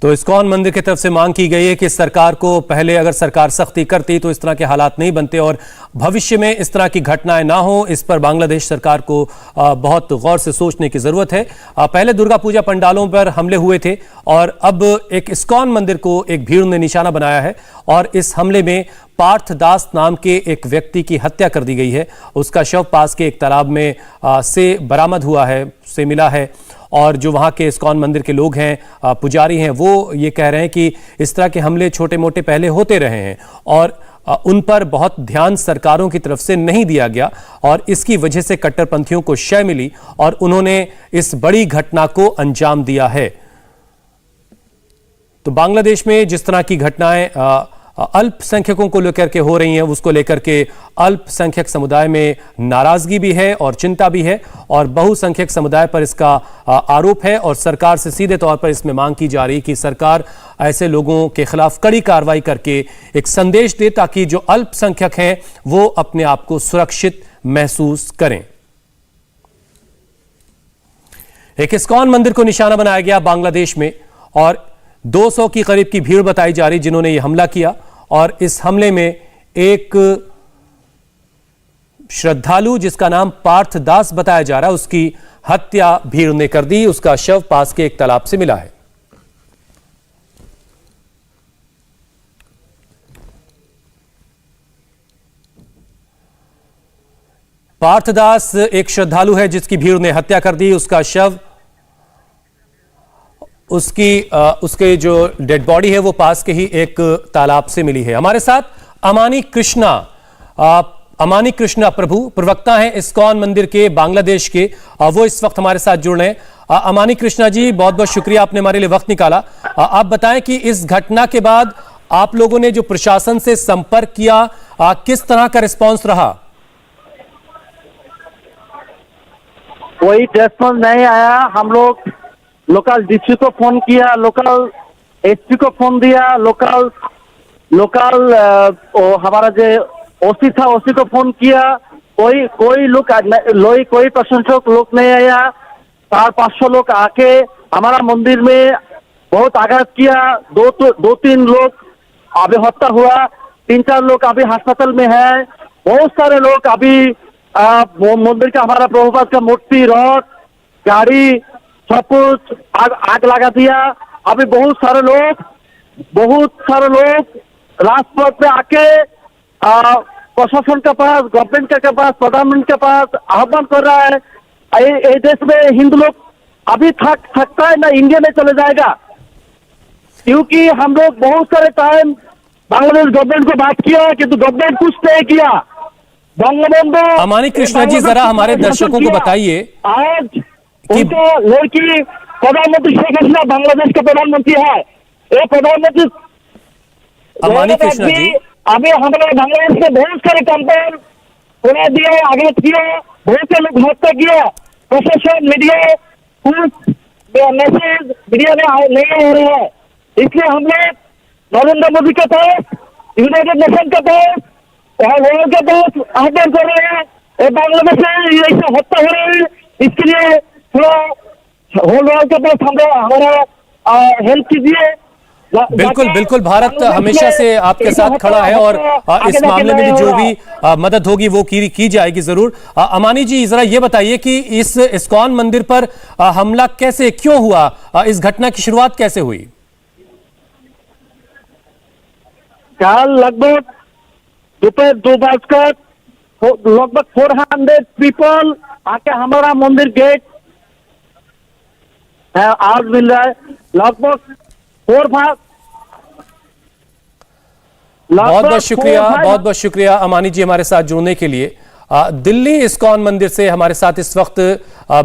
तो इस्कॉन मंदिर की तरफ से मांग की गई है कि सरकार को पहले अगर सरकार सख्ती करती तो इस तरह के हालात नहीं बनते और भविष्य में इस तरह की घटनाएं ना हो। इस पर बांग्लादेश सरकार को बहुत गौर से सोचने की जरूरत है। पहले दुर्गा पूजा पंडालों पर हमले हुए थे और अब एक इस्कॉन मंदिर को एक भीड़ ने निशाना बनाया है और इस हमले में पार्थ दास नाम के एक व्यक्ति की हत्या कर दी गई है। उसका शव पास के एक तालाब में से बरामद हुआ है, से मिला है। और जो वहाँ के इस्कॉन मंदिर के लोग हैं, पुजारी हैं, वो ये कह रहे हैं कि इस तरह के हमले छोटे मोटे पहले होते रहे हैं और उन पर बहुत ध्यान सरकारों की तरफ से नहीं दिया गया और इसकी वजह से कट्टरपंथियों को शय मिली और उन्होंने इस बड़ी घटना को अंजाम दिया है। तो बांग्लादेश में जिस तरह की घटनाएं अल्पसंख्यकों को लेकर के हो रही हैं, उसको लेकर के अल्पसंख्यक समुदाय में नाराजगी भी है और चिंता भी है और बहुसंख्यक समुदाय पर इसका आरोप है और सरकार से सीधे तौर पर इसमें मांग की जा रही कि सरकार ऐसे लोगों के खिलाफ कड़ी कार्रवाई करके एक संदेश दे ताकि जो अल्पसंख्यक हैं वो अपने आप को सुरक्षित महसूस करें। एक इस्कॉन मंदिर को निशाना बनाया गया बांग्लादेश में और 200 की करीब की भीड़ बताई जा रही जिन्होंने यह हमला किया और इस हमले में एक श्रद्धालु जिसका नाम पार्थ दास बताया जा रहा है, उसकी हत्या भीड़ ने कर दी। उसका शव पास के एक तालाब से मिला है। पार्थ दास एक श्रद्धालु है जिसकी भीड़ ने हत्या कर दी। उसका शव, उसके जो डेड बॉडी है वो पास के ही एक तालाब से मिली है। हमारे साथ अमानी कृष्णा प्रभु प्रवक्ता हैं इस्कॉन मंदिर के बांग्लादेश के, वो इस वक्त हमारे साथ जुड़ रहे हैं। अमानी कृष्णा जी, बहुत बहुत शुक्रिया, आपने हमारे लिए वक्त निकाला। आप बताएं कि इस घटना के बाद आप लोगों ने जो प्रशासन से संपर्क किया, किस तरह का रिस्पॉन्स रहा? कोई रिस्पॉन्स नहीं आया। हम लोग लोकल डीसी को फोन किया, लोकल एसपी को फोन दिया, लोकल हमारा जो ओसी था ओसी को फोन किया। कोई प्रशंसक लोग नहीं आया। 400-500 लोग आके हमारा मंदिर में बहुत आघात किया। दो तीन लोग अभी हत्या हुआ, 3-4 लोग अभी अस्पताल में है। बहुत सारे लोग अभी मंदिर का हमारा प्रभुपाद का मूर्ति, रथ, गाड़ी सब कुछ आग लगा दिया। अभी बहुत सारे लोग राजपथ पे आके प्रशासन के पास, गवर्नमेंट के पास, प्रधानमंत्री के पास आह्वान कर रहा है। ये देश में हिंदू लोग अभी थक सकता है ना इंडिया में चले जाएगा, क्योंकि हम लोग बहुत सारे टाइम बांग्लादेश गवर्नमेंट को बात किया किंतु गवर्नमेंट कुछ नहीं किया। बंगबंधु अमानी कृष्णा जी, जरा हमारे दर्शकों को बताइए आज उनका लड़की प्रधानमंत्री शेख हसीना बांग्लादेश के प्रधानमंत्री है। ये प्रधानमंत्री अमानी कृष्णा जी, अभी हमारे बांग्लादेश में बहुत सारे कैंपेन उन्हें दिए, आगे किए, बहुत से लोग हत्या किए। प्रशासन, मीडिया कुछ मैसेज मीडिया में नहीं हो रहे हैं। इसलिए हम लोग नरेंद्र मोदी के पास, यूनाइटेड नेशन के पास और लोगों के पास आह्वान कर रहे हैं। बांग्लादेश में ऐसा हत्या हो रही है, इसके लिए थोड़ा होल वर्ल्ड के पास हमारा हेल्प कीजिए। बिल्कुल बिल्कुल, भारत हमेशा से आपके साथ खड़ा है और इस मामले में भी जो भी मदद होगी वो की जाएगी जरूर। अमानी जी, जरा ये बताइए कि इस इस्कॉन मंदिर पर हमला कैसे, क्यों हुआ, इस घटना की शुरुआत कैसे हुई? कल लगभग दोपहर 2 बजकर लगभग 400 पीपल आके हमारा मंदिर गेट आज मिल रहा है। लगभग 4 भाग। बहुत बहुत शुक्रिया अमानी जी हमारे साथ जुड़ने के लिए। दिल्ली इस्कॉन मंदिर से हमारे साथ इस वक्त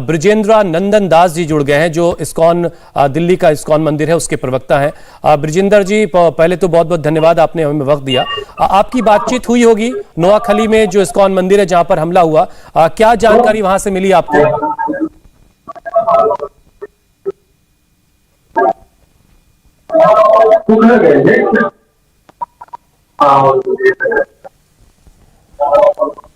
ब्रिजेंद्र नंदन दास जी जुड़ गए हैं, जो इस्कॉन दिल्ली का इस्कॉन मंदिर है उसके प्रवक्ता हैं। ब्रिजेंद्र जी, पहले तो बहुत बहुत धन्यवाद, आपने हमें वक्त दिया। आपकी बातचीत हुई होगी नोआखली में जो इस्कॉन मंदिर है जहां पर हमला हुआ, क्या जानकारी वहां से मिली आपको?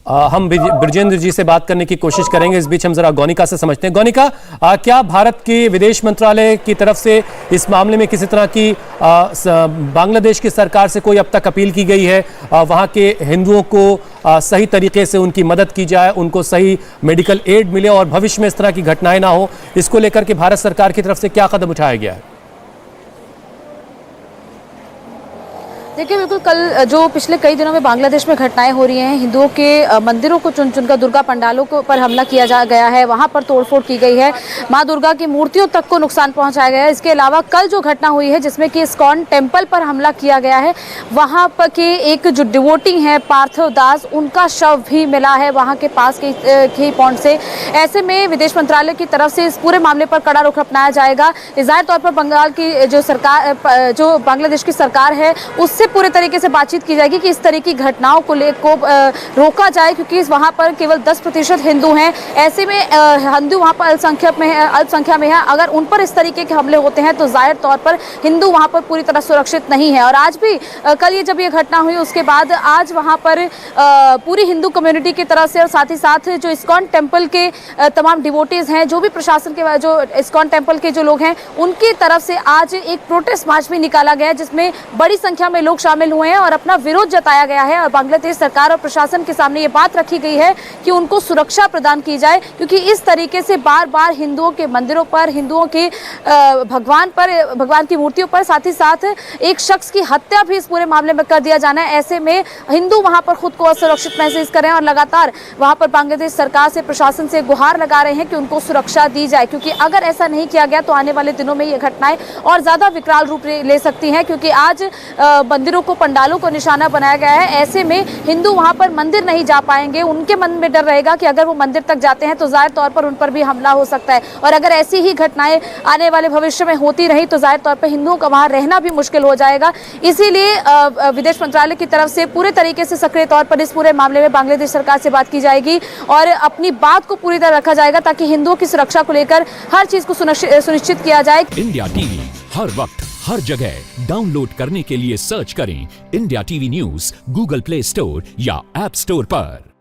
हम ब्रजेंद्र जी से बात करने की कोशिश करेंगे। इस बीच हम जरा गौनिका से समझते हैं। गौनिका, क्या भारत के विदेश मंत्रालय की तरफ से इस मामले में किसी तरह की बांग्लादेश की सरकार से कोई अब तक अपील की गई है? वहां के हिंदुओं को सही तरीके से उनकी मदद की जाए, उनको सही मेडिकल एड मिले और भविष्य में इस तरह की घटनाएं ना हो, इसको लेकर के भारत सरकार की तरफ से क्या कदम उठाया गया है? देखिए, बिल्कुल कल जो पिछले कई दिनों में बांग्लादेश में घटनाएं हो रही हैं, हिंदुओं के मंदिरों को चुन चुनकर दुर्गा पंडालों को पर हमला किया गया है, वहां पर तोड़फोड़ की गई है, मां दुर्गा की मूर्तियों तक को नुकसान पहुंचाया गया है। इसके अलावा कल जो घटना हुई है जिसमें कि इस्कॉन टेम्पल पर हमला किया गया है, वहां पर के एक जो डिवोटी हैं पार्थिव दास, उनका शव भी मिला है वहां के पास के पॉइंट से। ऐसे में विदेश मंत्रालय की तरफ से इस पूरे मामले पर कड़ा रुख अपनाया जाएगा। जाहिर तौर पर बंगाल की जो सरकार, जो बांग्लादेश की सरकार है, उससे पूरे तरीके से बातचीत की जाएगी कि इस तरह की घटनाओं को रोका जाए, क्योंकि वहां पर केवल 10% हिंदू हैं। ऐसे में हिंदू वहां पर अल्पसंख्या में है। अगर उन पर इस तरीके के हमले होते हैं तो जाहिर तौर पर हिंदू वहां पर पूरी तरह सुरक्षित नहीं है। और आज भी कल ये जब ये घटना हुई उसके बाद आज वहां पर पूरी हिंदू कम्युनिटी की तरफ से और साथ ही साथ जो इस्कॉन टेम्पल के तमाम डिवोटीज हैं, जो भी प्रशासन के जो इस्कॉन टेम्पल के जो लोग हैं, उनकी तरफ से आज एक प्रोटेस्ट मार्च भी निकाला गया जिसमें बड़ी संख्या में लोग शामिल हुए हैं और अपना विरोध जताया गया है। और बांग्लादेश सरकार और प्रशासन के सामने ये बात रखी गई है कि उनको सुरक्षा प्रदान की जाए, क्योंकि इस तरीके से बार बार हिंदुओं के मंदिरों पर, हिंदुओं के भगवान की मूर्तियों पर, साथ ही साथ एक शख्स की हत्या भी इस पूरे मामले में कर दिया जाना है। ऐसे में हिंदू वहां पर खुद को असुरक्षित महसूस कर रहे हैं और लगातार वहां पर बांग्लादेश सरकार से, प्रशासन से गुहार लगा रहे हैं कि उनको सुरक्षा दी जाए, क्योंकि अगर ऐसा नहीं किया गया तो आने वाले दिनों में ये घटनाएं और ज्यादा विकराल रूप ले सकती हैं, क्योंकि आज मंदिरों को, पंडालों को निशाना बनाया गया है। ऐसे में हिंदू वहां पर मंदिर नहीं जा पाएंगे, उनके मन में डर रहेगा कि अगर वो मंदिर तक जाते हैं तो जाहिर तौर पर उन पर भी हमला हो सकता है। और अगर ऐसी ही घटनाएं आने वाले भविष्य में होती रही तो जाहिर तौर पर हिंदुओं का वहां रहना भी मुश्किल हो जाएगा। इसीलिए विदेश मंत्रालय की तरफ से पूरे तरीके से सक्रिय तौर पर इस पूरे मामले में बांग्लादेश सरकार से बात की जाएगी और अपनी बात को पूरी तरह रखा जाएगा ताकि हिंदुओं की सुरक्षा को लेकर हर चीज को सुनिश्चित किया जाए। इंडिया टीवी हर वक्त हर जगह डाउनलोड करने के लिए सर्च करें India TV news Google play store या ऐप स्टोर पर।